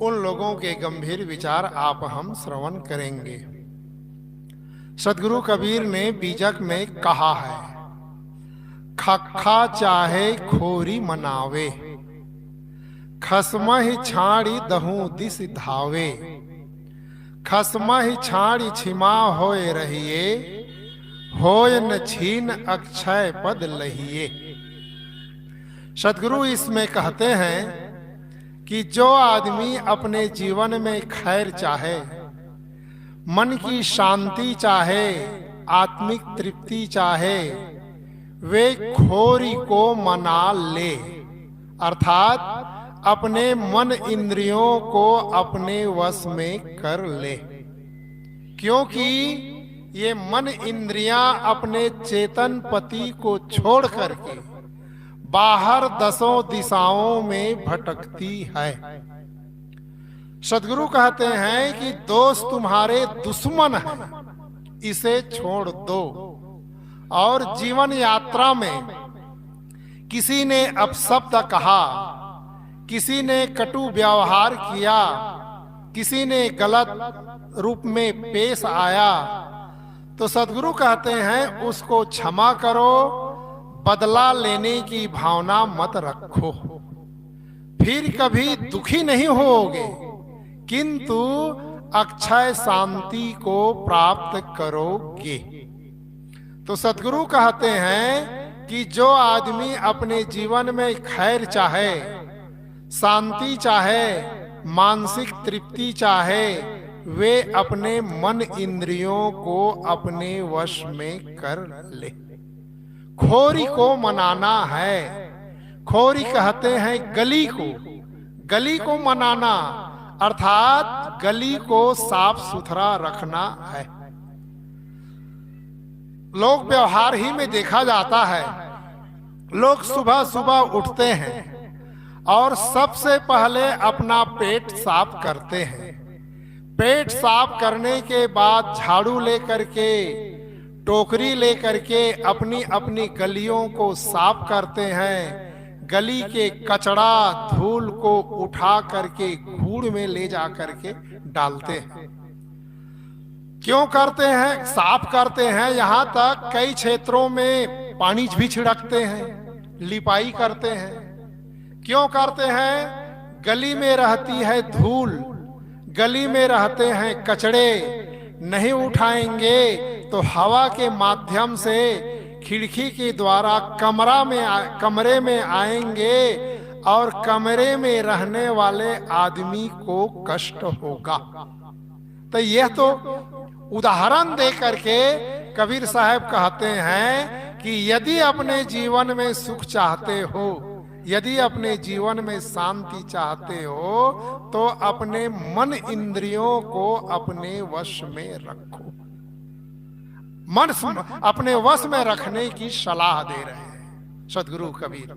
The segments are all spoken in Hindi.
उन लोगों के गंभीर विचार आप हम श्रवण करेंगे। सदगुरु कबीर ने बीजक में कहा है, खखा चाहे खोरी मनावे, खसमहि छाड़ी दहू दिस धावे, खसमहि छाड़ी छिमा होए रहिए, होय न छीन अक्षय पद लहिए। सदगुरु इसमें कहते हैं कि जो आदमी अपने जीवन में खैर चाहे, मन की शांति चाहे, आत्मिक तृप्ति चाहे, वे खोरी को मना ले, अर्थात अपने मन इंद्रियों को अपने वश में कर ले। क्योंकि ये मन इंद्रियां अपने चेतन पति को छोड़ करके बाहर दसों दिशाओं में भटकती है। सदगुरु कहते हैं कि दोस्त तुम्हारे दुश्मन है, इसे छोड़ दो। और जीवन यात्रा में किसी ने अपशब्द कहा, किसी ने कटु व्यवहार किया, किसी ने गलत रूप में पेश आया, तो सदगुरु कहते हैं उसको क्षमा करो, बदला लेने की भावना मत रखो, फिर कभी दुखी नहीं होगे, किंतु अक्षय शांति को प्राप्त करोगे। तो सदगुरु कहते हैं कि जो आदमी अपने जीवन में खैर चाहे, शांति चाहे, मानसिक तृप्ति चाहे, वे अपने मन इंद्रियों को अपने वश में कर ले। खोरी को मनाना है। खोरी कहते हैं गली को, गली को मनाना अर्थात गली को साफ सुथरा रखना है। लोक व्यवहार ही में देखा जाता है, लोग सुबह सुबह उठते हैं और सबसे पहले अपना पेट साफ करते हैं। पेट साफ करने के बाद झाड़ू लेकर के, टोकरी लेकर के अपनी अपनी गलियों को साफ करते हैं। गली के कचड़ा धूल को उठा करके कूड़ में ले जा करके डालते हैं। क्यों करते हैं? साफ करते हैं। यहाँ तक कई क्षेत्रों में पानी भी छिड़कते हैं, लिपाई करते हैं। क्यों करते हैं? गली में रहती है धूल, गली में रहते हैं कचड़े, नहीं उठाएंगे तो हवा के माध्यम से खिड़की के द्वारा कमरे में आएंगे और कमरे में रहने वाले आदमी को कष्ट होगा। तो यह तो उदाहरण दे करके कबीर साहब कहते हैं कि यदि अपने जीवन में सुख चाहते हो, यदि अपने जीवन में शांति चाहते हो, तो अपने मन इंद्रियों को अपने वश में रखो। मन अपने वश में रखने की सलाह दे रहे हैं सदगुरु कबीर।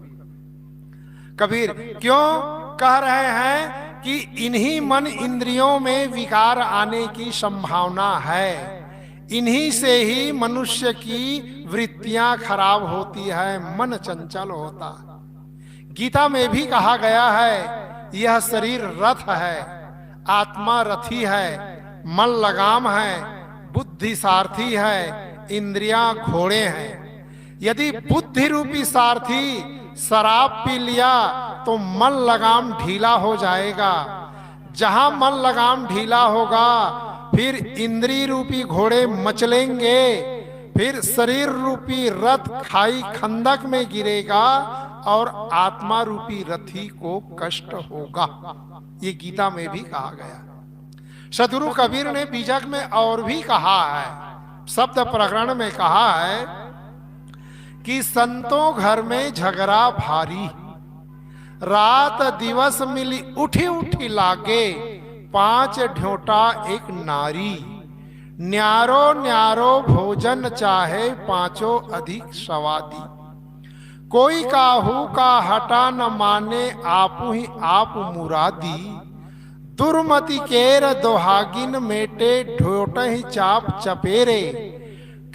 कबीर क्यों कह रहे हैं कि इन्हीं मन इंद्रियों में विकार आने की संभावना है, इन्हीं से ही मनुष्य की वृत्तियां खराब होती है, मन चंचल होता है। गीता में भी कहा गया है, यह शरीर रथ है, आत्मा रथी है, मन लगाम है, बुद्धि सारथी है, इंद्रियां घोड़े हैं। यदि बुद्धि रूपी सारथी शराब पी लिया तो मन लगाम ढीला हो जाएगा। जहां मन लगाम ढीला होगा फिर इंद्रिय रूपी घोड़े मचलेंगे, फिर शरीर रूपी रथ खाई खंदक में गिरेगा और आत्मा रूपी रथी को कष्ट होगा। ये गीता में भी कहा गया। सदगुरु कबीर ने बीजक में और भी कहा है, शब्द प्रकरण में कहा है कि संतों घर में झगड़ा भारी, रात दिवस मिली उठी उठी लागे, 5 ढोटा एक नारी, न्यारो न्यारो भोजन चाहे 5 अधिक स्वादी, कोई काहू का हटा न माने आपु ही आप मुरादी, दुर्मति केर दोहागिन मेटे ढोट ही चाप चपेरे,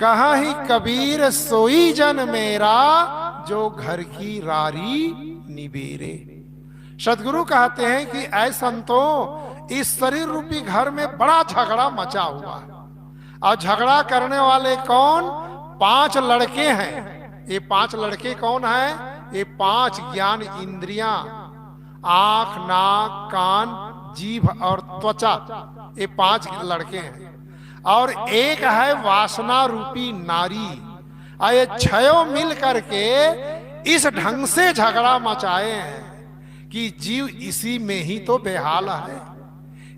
कहा ही कबीर सोई जन मेरा जो घर की रारी निबेरे। सदगुरु कहते हैं कि ऐ संतों, इस शरीर रूपी घर में बड़ा झगड़ा मचा हुआ है। और झगड़ा करने वाले कौन? 5 लड़के हैं। ये 5 लड़के कौन हैं? ये 5 ज्ञान इंद्रियां, आंख, नाक, कान, जीभ और त्वचा, ये 5 लड़के हैं। और एक है वासना रूपी नारी। और ये 6 मिल करके इस ढंग से झगड़ा मचाए हैं कि जीव इसी में ही तो बेहाल है।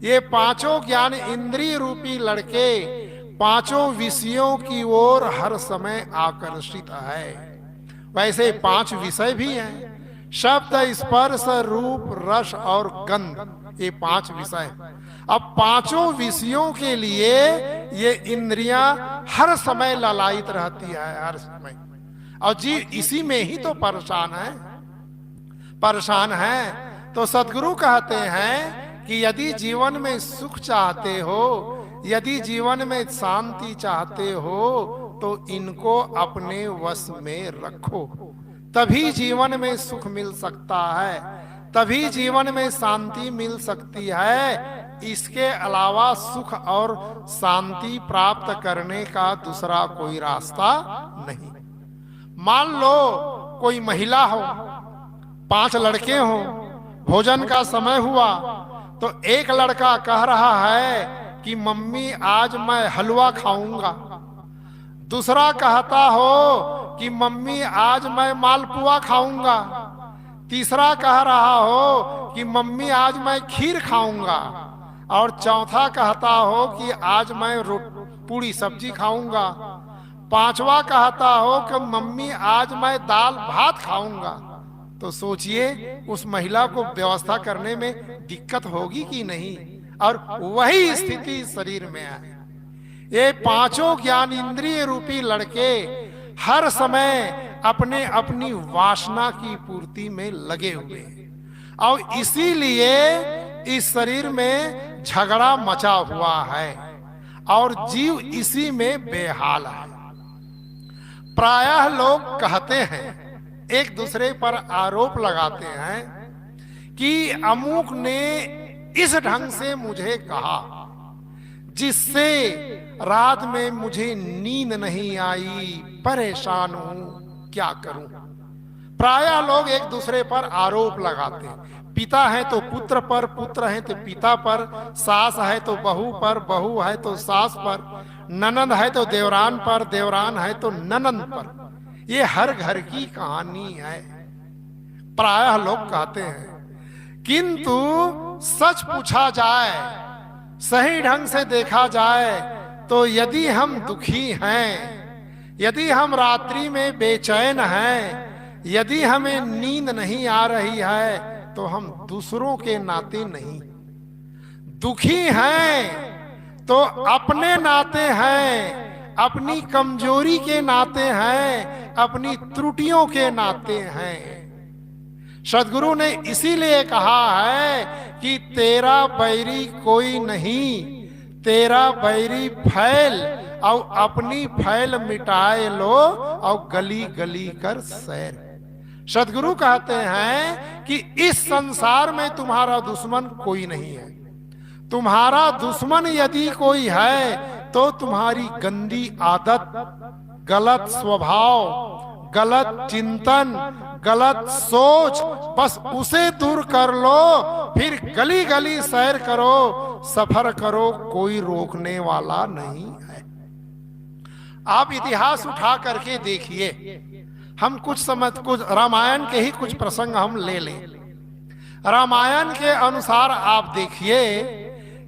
ये 5 ज्ञान इंद्रिय रूपी लड़के 5 विषयों की ओर हर समय आकर्षित है। वैसे 5 विषय भी हैं, शब्द, स्पर्श, रूप, रस और गंध, ये 5 विषय। अब 5 विषयों के लिए ये इंद्रियां हर समय ललायित रहती है, हर समय। और जीव इसी में ही तो परेशान है। तो सदगुरु कहते हैं कि यदि जीवन में सुख चाहते हो, यदि जीवन में शांति चाहते हो, तो इनको अपने वश में रखो, तभी जीवन में सुख मिल सकता है, तभी जीवन में शांति मिल सकती है। इसके अलावा सुख और शांति प्राप्त करने का दूसरा कोई रास्ता नहीं। मान लो कोई महिला हो, 5 लड़के हो, भोजन का समय हुआ तो एक लड़का कह रहा है कि मम्मी आज मैं हलवा खाऊंगा। दूसरा कहता हो कि मम्मी आज मैं मालपुआ खाऊंगा। तीसरा कह रहा हो कि मम्मी आज मैं खीर खाऊंगा। और चौथा कहता हो कि आज मैं पूरी सब्जी खाऊंगा। 5वां कहता हो कि मम्मी आज मैं दाल भात खाऊंगा। तो सोचिए उस महिला को व्यवस्था करने में दिक्कत होगी कि नहीं? और वही स्थिति शरीर में है। ये 5 ज्ञान इंद्रिय रूपी लड़के हर समय अपने अपनी वासना की पूर्ति में लगे हुए हैं। और इसीलिए इस शरीर में झगड़ा मचा हुआ है और जीव इसी में बेहाल है। प्रायः लोग कहते हैं, एक दूसरे पर आरोप लगाते हैं कि अमुक ने इस ढंग से मुझे कहा जिससे रात में मुझे नींद नहीं आई, परेशान हूं, क्या करूं। प्रायः लोग एक दूसरे पर आरोप लगाते हैं। पिता है तो पुत्र पर, पुत्र है तो पिता पर, सास है तो बहू पर, बहू है तो सास पर, ननंद है तो देवरान पर, देवरान है तो ननंद पर। ये हर घर की कहानी है, प्रायः लोग कहते हैं। किंतु सच पूछा जाए, सही ढंग से देखा जाए तो यदि हम दुखी हैं, यदि हम रात्रि में बेचैन हैं, यदि हमें नींद नहीं आ रही है, तो हम दूसरों के नाते नहीं, दुखी हैं तो अपने नाते हैं, अपनी कमजोरी के नाते हैं, अपनी त्रुटियों के नाते हैं। सदगुरु ने इसीलिए कहा है कि तेरा बैरी कोई नहीं, तेरा बैरी फैल, और अपनी फैल मिटाए लो और गली गली कर सैर। सदगुरु कहते हैं कि इस संसार में तुम्हारा दुश्मन कोई नहीं है। तुम्हारा दुश्मन यदि कोई है तो तुम्हारी गंदी आदत, गलत स्वभाव, गलत चिंतन, गलत सोच, बस उसे दूर कर लो, फिर गली गली सैर करो, सफर करो, कोई रोकने वाला नहीं है। आप इतिहास उठा करके देखिए। हम कुछ रामायण के ही कुछ प्रसंग हम ले लें। रामायण के अनुसार आप देखिए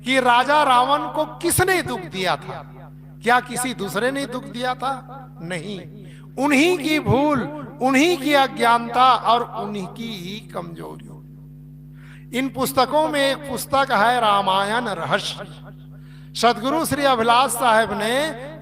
कि राजा रावण को किसने दुख दिया था? क्या किसी दूसरे ने दुख दिया था? नहीं, उन्हीं की भूल, उन्हीं की अज्ञानता और उन्हीं की ही कमजोरी। इन पुस्तकों में एक पुस्तक है रामायण रहस्य। सदगुरु श्री अभिलाष साहब ने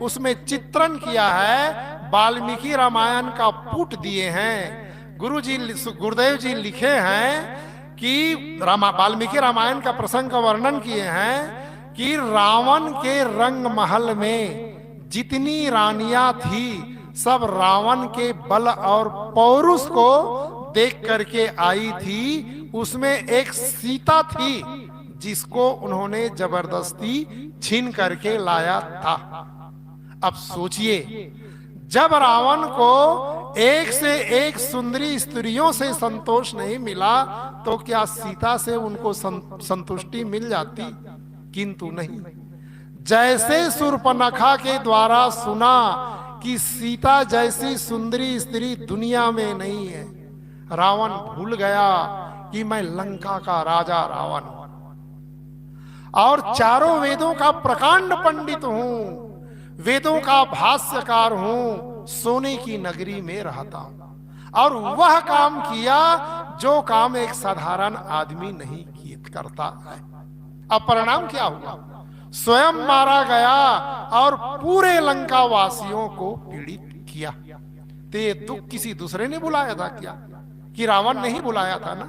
उसमें चित्रण किया है, वाल्मीकि रामायण का पुट दिए हैं। गुरुदेव जी लिखे हैं कि वाल्मीकि रामायण का प्रसंग का वर्णन किए हैं कि रावण के रंग महल में जितनी रानियां थी, सब रावण के बल और पौरुष को देख करके आई थी। उसमें एक सीता थी जिसको उन्होंने जबरदस्ती छीन करके लाया था। अब सोचिए, जब रावण को एक से एक सुंदरी स्त्रियों से संतोष नहीं मिला तो क्या सीता से उनको संतुष्टि मिल जाती? किंतु नहीं। जैसे शूर्पणखा के द्वारा सुना कि सीता जैसी सुंदरी स्त्री दुनिया में नहीं है, रावण भूल गया कि मैं लंका का राजा रावण हूं और चारों वेदों का प्रकांड पंडित हूं, वेदों का भाष्यकार हूं, सोने की नगरी में रहता हूं और वह काम किया जो काम एक साधारण आदमी नहीं करता है। अब परिणाम क्या हुआ? स्वयं मारा गया और पूरे लंका वासियों को पीड़ित किया। तो ये दुख किसी दूसरे ने बुलाया था क्या? कि रावण नहीं बुलाया था ना?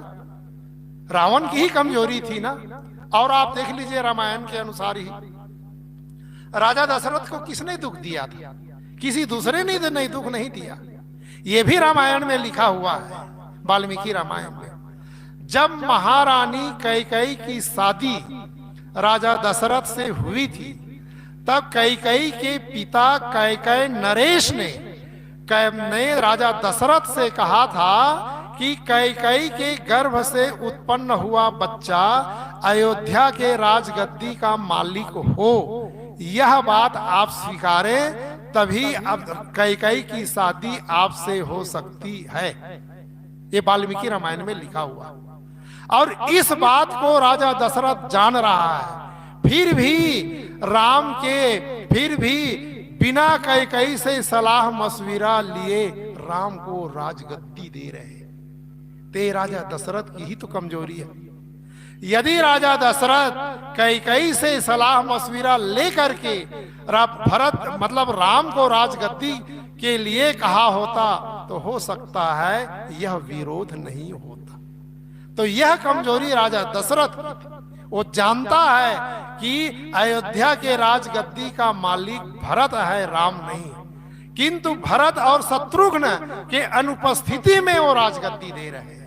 रावण की ही कमजोरी थी ना। और आप देख लीजिए रामायण के अनुसार ही राजा दशरथ को किसने दुख दिया था? किसी दूसरे ने नहीं दुख नहीं दिया। ये भी रामायण में लिखा हुआ है, वाल्मीकि रामायण में। जब महारानी कैकेयी की शादी राजा दशरथ से हुई थी तब कैकेयी के पिता कैकेय नरेश ने राजा दशरथ से कहा था कि कैकेयी के गर्भ से उत्पन्न हुआ बच्चा अयोध्या के राजगद्दी का मालिक हो, यह बात आप स्वीकारें तभी अब कैकेयी की शादी आपसे हो सकती है। ये वाल्मीकि रामायण में लिखा हुआ। और इस बात को राजा दशरथ जान रहा है, फिर भी बिना कैकेयी से सलाह मशविरा लिए राम को राजगद्दी दे रहे। ते राजा दशरथ की ही तो कमजोरी है। यदि राजा दशरथ कैकेयी से सलाह मशविरा लेकर के भरत मतलब राम को राजगद्दी के लिए कहा होता तो हो सकता है यह विरोध नहीं होता। तो यह कमजोरी राजा दशरथ की थी। वो जानता है कि अयोध्या के राजगद्दी का मालिक भरत है, राम नहीं। किंतु भरत और शत्रुघ्न के अनुपस्थिति में वो राजगद्दी दे रहे हैं।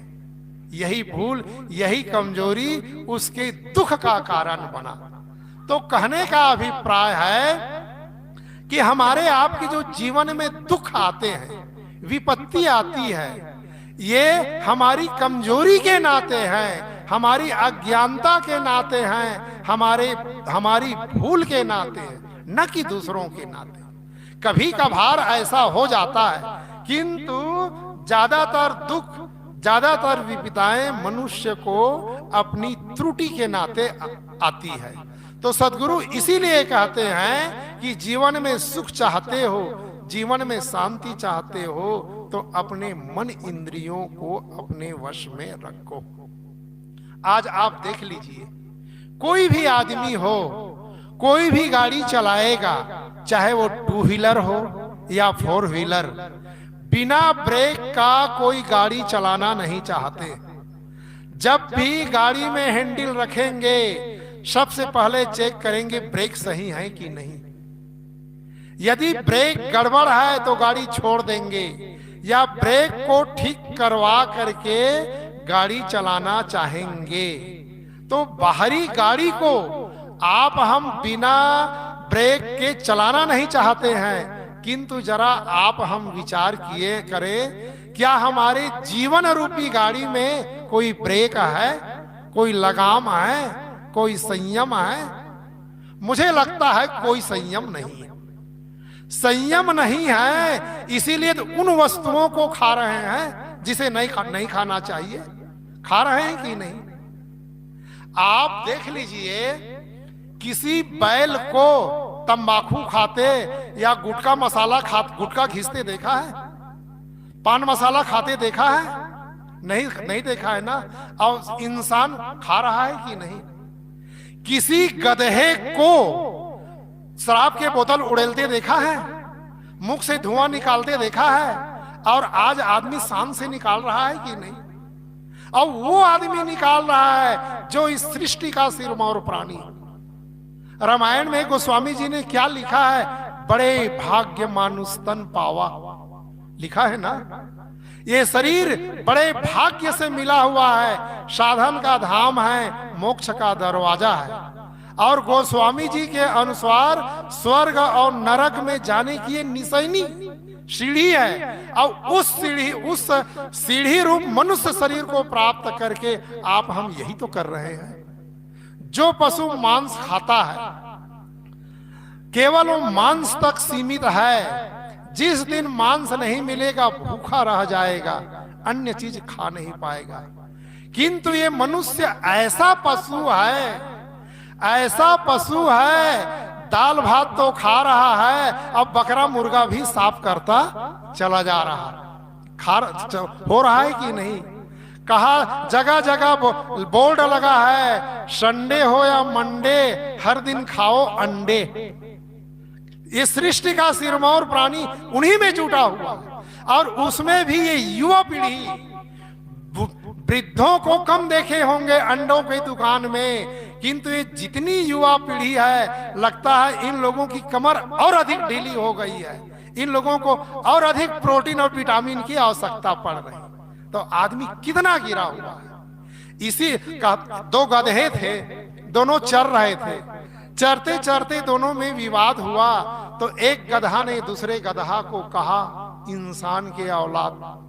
यही भूल, यही कमजोरी उसके दुख का कारण बना। तो कहने का अभिप्राय है कि हमारे आपके जो जीवन में दुख आते हैं, विपत्ति आती है, ये हमारी कमजोरी के नाते हैं, हमारी अज्ञानता के नाते हैं, हमारी भूल के नाते हैं, न कि दूसरों के नाते। कभी कभार ऐसा हो जाता है, किंतु ज्यादातर दुख, ज्यादातर विपदाएं मनुष्य को अपनी त्रुटि के नाते आती है। तो सद्गुरु इसीलिए कहते हैं कि जीवन में सुख चाहते हो, जीवन में शांति चाहते हो तो अपने मन इंद्रियों को अपने वश में रखो। आज आप देख लीजिए, कोई भी आदमी हो, कोई भी गाड़ी चलाएगा, चाहे वो 2 व्हीलर हो या 4 व्हीलर, बिना ब्रेक का कोई गाड़ी चलाना नहीं चाहते। जब भी गाड़ी में हैंडल रखेंगे सबसे पहले चेक करेंगे ब्रेक सही है कि नहीं। यदि ब्रेक गड़बड़ है तो गाड़ी छोड़ देंगे या ब्रेक को ठीक करवा करके गाड़ी चलाना चाहेंगे। तो बाहरी गाड़ी को हम बिना ब्रेक के चलाना नहीं चाहते हैं, किंतु जरा हम विचार किए करें, क्या हमारे जीवन रूपी गाड़ी में कोई ब्रेक है, कोई लगाम है, कोई संयम है? मुझे लगता है कोई संयम नहीं है। संयम नहीं है, इसीलिए तो उन वस्तुओं को खा रहे हैं जिसे नहीं खाना चाहिए। खा रहे हैं कि नहीं? आप देख लीजिए, किसी बैल को तंबाकू खाते या गुटखा मसाला गुटखा घिसते देखा है? पान मसाला खाते देखा है? नहीं देखा है ना। और इंसान खा रहा है कि नहीं? किसी गधे को शराब के बोतल उड़ेलते देखा है? मुख से धुआं निकालते देखा है? और आज आदमी शान से निकाल रहा है कि नहीं? और वो आदमी निकाल रहा है जो इस सृष्टि का सिरमौर प्राणी। रामायण में गोस्वामी जी ने क्या लिखा है? बड़े भाग्य मानुष तन पावा, लिखा है ना। ये शरीर बड़े भाग्य से मिला हुआ है, साधन का धाम है, मोक्ष का दरवाजा है। और गोस्वामी जी के अनुसार स्वर्ग और नरक में जाने की ये निशानी सीढ़ी है। और उस सीढ़ी रूप मनुष्य शरीर को प्राप्त करके आप हम यही तो कर रहे हैं। जो पशु मांस खाता है केवल वो मांस तक सीमित है। जिस दिन मांस नहीं मिलेगा भूखा रह जाएगा, अन्य चीज खा नहीं पाएगा। किंतु ये मनुष्य ऐसा पशु है, दाल भात तो खा रहा है, अब बकरा मुर्गा भी साफ करता चला जा रहा हो रहा है कि नहीं। कहा जगह जगह बोर्ड लगा है, संडे हो या मंडे हर दिन खाओ अंडे। ये सृष्टि का सिरमौर प्राणी उन्हीं में जुटा हुआ है। और उसमें भी ये युवा पीढ़ी, वृद्धों को कम देखे होंगे अंडों की दुकान में, किंतु ये जितनी युवा पीढ़ी है लगता है इन लोगों की कमर और अधिक ढीली हो गई है, इन लोगों को और अधिक प्रोटीन और विटामिन की आवश्यकता पड़ रही है। तो आदमी कितना गिरा हुआ है। इसी का दो गधे थे, दोनों चर रहे थे, चरते चरते दोनों में विवाद हुआ। तो एक गधा ने दूसरे गधा को कहा इंसान के औलाद।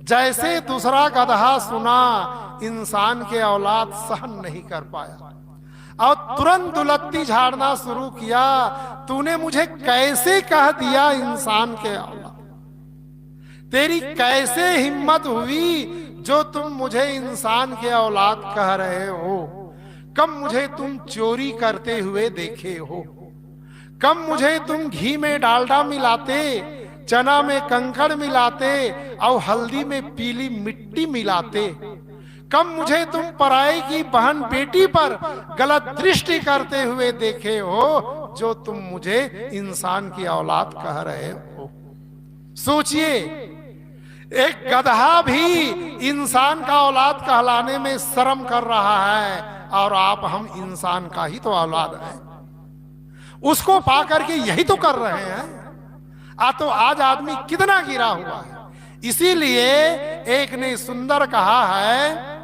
जैसे दूसरा गधा सुना, इंसान के औलाद सहन नहीं कर पाया और तुरंत दुलत्ती झाड़ना शुरू किया। तूने मुझे कैसे कह दिया इंसान के औलाद? तेरी कैसे हिम्मत हुई जो तुम मुझे इंसान के औलाद कह रहे हो? कब मुझे तुम चोरी करते हुए देखे हो? कब मुझे तुम घी में डालडा मिलाते, चना में कंकड़ मिलाते और हल्दी में पीली मिट्टी मिलाते? कब मुझे तुम पराई की बहन बेटी पर गलत दृष्टि करते हुए देखे हो जो तुम मुझे इंसान की औलाद कह रहे हो? सोचिए, एक गधा भी इंसान का औलाद कहलाने में शर्म कर रहा है और आप हम इंसान का ही तो औलाद है। उसको पा करके यही तो कर रहे हैं। तो आज आदमी कितना गिरा हुआ है। इसीलिए एक ने सुंदर कहा है,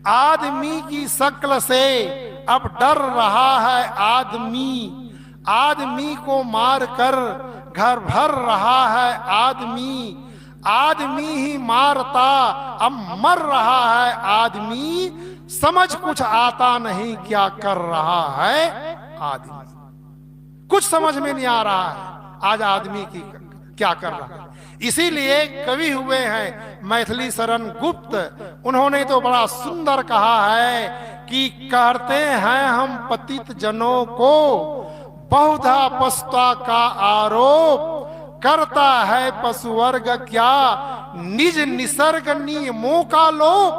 आदमी की शक्ल से अब डर रहा है आदमी, आदमी को मार कर घर भर रहा है आदमी, आदमी ही मारता अब मर रहा है आदमी, समझ कुछ आता नहीं क्या कर रहा है आदमी। कुछ समझ में नहीं आ रहा है आज आदमी की क्या कर रहा है। इसीलिए कवि हुए हैं मैथिली शरण गुप्त, उन्होंने तो बड़ा सुंदर कहा है कि करते हैं हम पतित जनों को बहुधा पछता का आरोप, करता है पशु वर्ग क्या निज निसर्ग नियमों का लोप।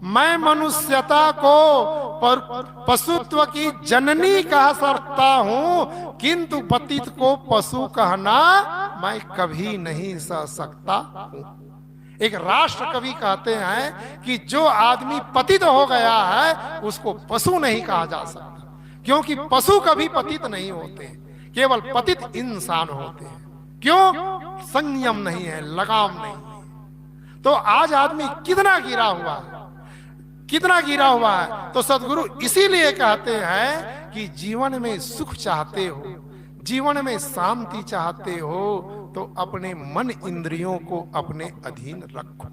मैं मनुष्यता को पशुत्व की जननी कह सकता हूँ, किंतु पतित को पशु कहना मैं कभी नहीं सह सकता हूँ। एक राष्ट्र कवि कहते हैं कि जो आदमी पतित हो गया है उसको पशु नहीं कहा जा सकता, क्योंकि पशु कभी पतित नहीं होते, केवल पतित इंसान होते हैं। क्यों? संयम नहीं है, लगाम नहीं है। तो आज आदमी कितना गिरा हुआ है, कितना गिरा हुआ है। तो सदगुरु इसीलिए कहते हैं कि जीवन में सुख चाहते हो, जीवन में शांति चाहते हो तो अपने मन इंद्रियों को अपने अधीन रखो।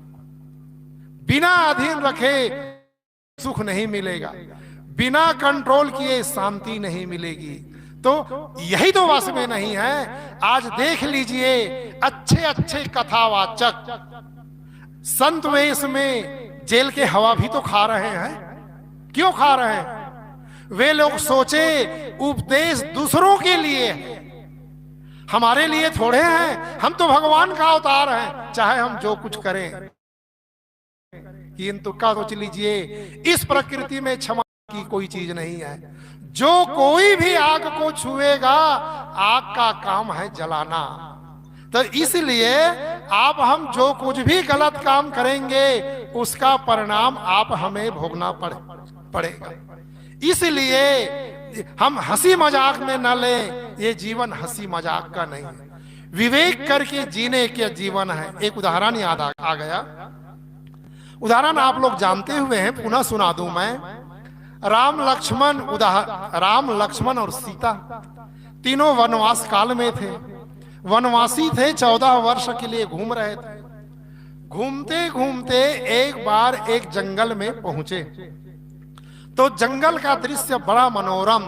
बिना अधीन रखे सुख नहीं मिलेगा, बिना कंट्रोल किए शांति नहीं मिलेगी। तो यही तो वश में नहीं है। आज देख लीजिए, अच्छे अच्छे कथावाचक संत वेश में जेल के हवा भी तो खा रहे हैं। क्यों खा रहे हैं? वे लोग सोचे उपदेश दूसरों के लिए है, हमारे लिए थोड़े हैं। हम तो भगवान का अवतार हैं, चाहे हम जो कुछ करें। किंतु का सोच लीजिए, इस प्रकृति में क्षमा की कोई चीज नहीं है। जो कोई भी आग को छुएगा, आग का काम है जलाना। तो इसलिए आप हम जो कुछ भी गलत काम करेंगे उसका परिणाम आप हमें भोगना पड़ेगा। इसलिए हम हंसी मजाक में न लें, ये जीवन हंसी मजाक का नहीं है। विवेक करके जीने के जीवन है। एक उदाहरण याद आ गया। उदाहरण आप लोग जानते हुए हैं, पुनः सुना दूं मैं। राम लक्ष्मण और सीता तीनों वनवास काल में थे। वनवासी थे, 14 वर्ष के लिए घूम रहे थे। घूमते घूमते एक बार एक जंगल में पहुंचे तो जंगल का दृश्य बड़ा मनोरम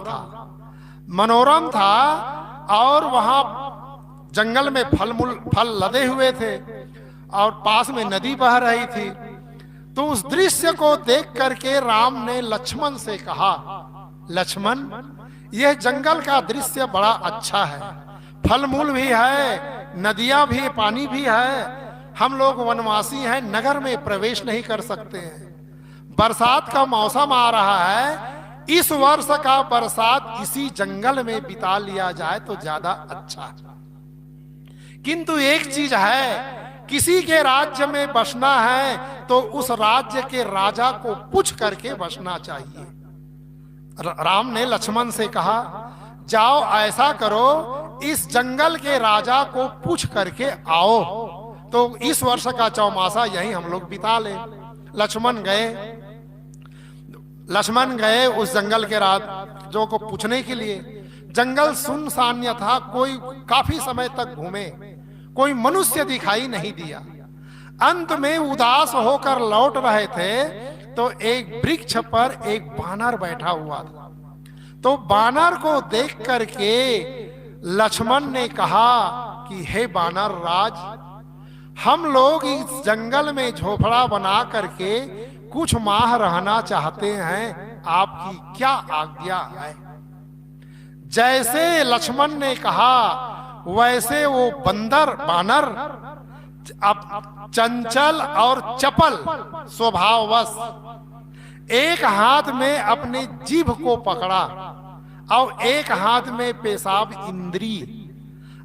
था और वहां जंगल में फल लदे हुए थे और पास में नदी बह रही थी। तो उस दृश्य को देख करके राम ने लक्ष्मण से कहा, लक्ष्मण, यह जंगल का दृश्य बड़ा अच्छा है, फल मूल भी है, नदियां भी, पानी भी है। हम लोग वनवासी हैं, नगर में प्रवेश नहीं कर सकते हैं। बरसात का मौसम आ रहा है, इस वर्ष का बरसात इसी जंगल में बिता लिया जाए तो ज्यादा अच्छा है। किंतु एक चीज है, किसी के राज्य में बसना है तो उस राज्य के राजा को पूछ करके बसना चाहिए। राम ने लक्ष्मण से कहा, जाओ ऐसा करो, इस जंगल के राजा को पूछ करके आओ तो इस वर्ष का चौमासा यही हम लोग बिता ले। लक्ष्मण गए उस जंगल के राजा को पूछने के लिए। जंगल सुनसान था, कोई काफी समय तक घूमे, कोई मनुष्य दिखाई नहीं दिया। अंत में उदास होकर लौट रहे थे तो एक वृक्ष पर एक बानर बैठा हुआ था। तो बानर को देख करके लक्ष्मण ने कहा कि हे बानर राज, हम लोग इस जंगल में झोपड़ा बना करके कुछ माह रहना चाहते हैं, आपकी क्या आज्ञा है। जैसे लक्ष्मण ने कहा वैसे वो बानर अब चंचल और चपल स्वभाववश एक हाथ में अपने जीभ को पकड़ा और एक हाथ में पेशाब इंद्री,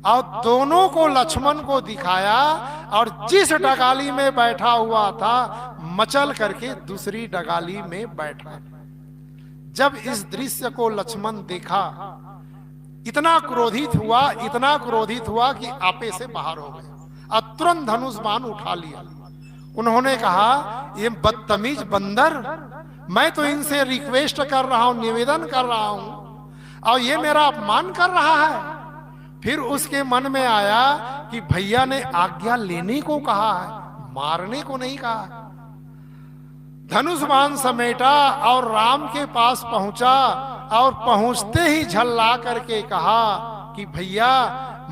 और दोनों को लक्ष्मण को दिखाया और जिस डगाली में बैठा हुआ था मचल करके दूसरी डगाली में बैठा। जब इस दृश्य को लक्ष्मण देखा, इतना क्रोधित हुआ कि आपे से बाहर हो गए और तुरंत धनुष बाण उठा लिया। उन्होंने कहा, ये बदतमीज बंदर, मैं तो इनसे रिक्वेस्ट कर रहा हूं, निवेदन कर रहा हूं और ये मेरा अपमान कर रहा है। फिर उसके मन में आया कि भैया ने आज्ञा लेने को कहा है, मारने को नहीं कहा है। धनुष बाण समेटा और राम के पास पहुंचा और पहुंचते ही झल्ला करके कहा कि भैया,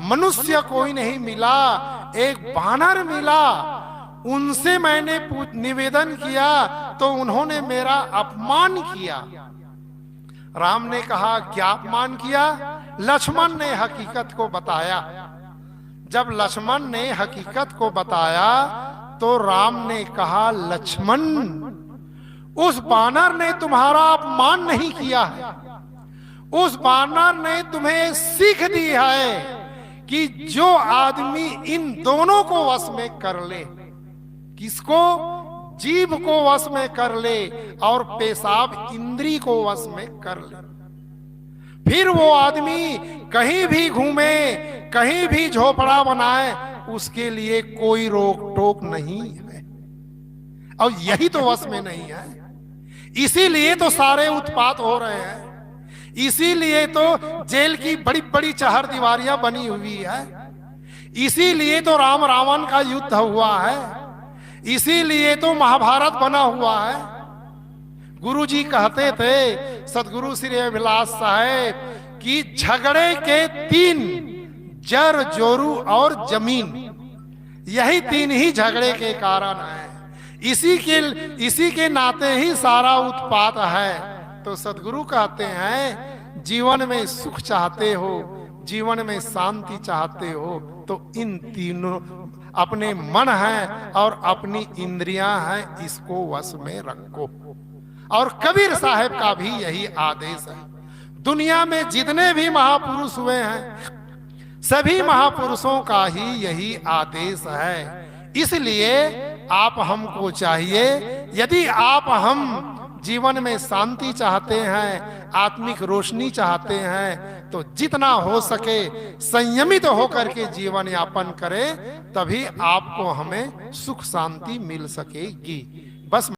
मनुष्य कोई नहीं मिला, एक बानर मिला, उनसे मैंने निवेदन किया तो उन्होंने मेरा अपमान किया। राम ने कहा, क्या अपमान किया? लक्ष्मण ने हकीकत को बताया। जब लक्ष्मण ने हकीकत को बताया तो राम ने कहा, लक्ष्मण, उस बानर ने तुम्हारा अपमान नहीं किया है, उस बानर ने तुम्हें सीख दी है कि जो आदमी इन दोनों को वश में कर ले, किसको? जीभ को वश में कर ले और पेशाब इंद्री को वश में कर ले, फिर वो आदमी कहीं भी घूमे, कहीं भी झोपड़ा बनाए, उसके लिए कोई रोक टोक नहीं है। और यही तो वश में नहीं है, इसीलिए तो सारे उत्पात हो रहे हैं, इसीलिए तो जेल की बड़ी बड़ी चहर दीवारियां बनी हुई है, इसीलिए तो राम रावण का युद्ध हुआ है, इसीलिए तो महाभारत बना हुआ है। गुरुजी कहते थे, सदगुरु श्री अभिलाष साहेब, कि झगड़े के 3 जर, जोरू और जमीन, यही 3 ही झगड़े के कारण है। इसी के नाते ही सारा उत्पात है। तो सदगुरु कहते हैं, जीवन में सुख चाहते हो, जीवन में शांति चाहते हो तो इन तीनों, अपने मन है और अपनी इंद्रियां हैं, इसको वश में रखो। और कबीर साहब का भी यही आदेश है। दुनिया में जितने भी महापुरुष हुए हैं, सभी महापुरुषों का ही यही आदेश है। इसलिए आप हमको चाहिए, यदि आप हम जीवन में शांति चाहते हैं, आत्मिक रोशनी चाहते हैं, तो जितना हो सके संयमित होकर के जीवन यापन करें, तभी आपको हमें सुख शांति मिल सकेगी। बस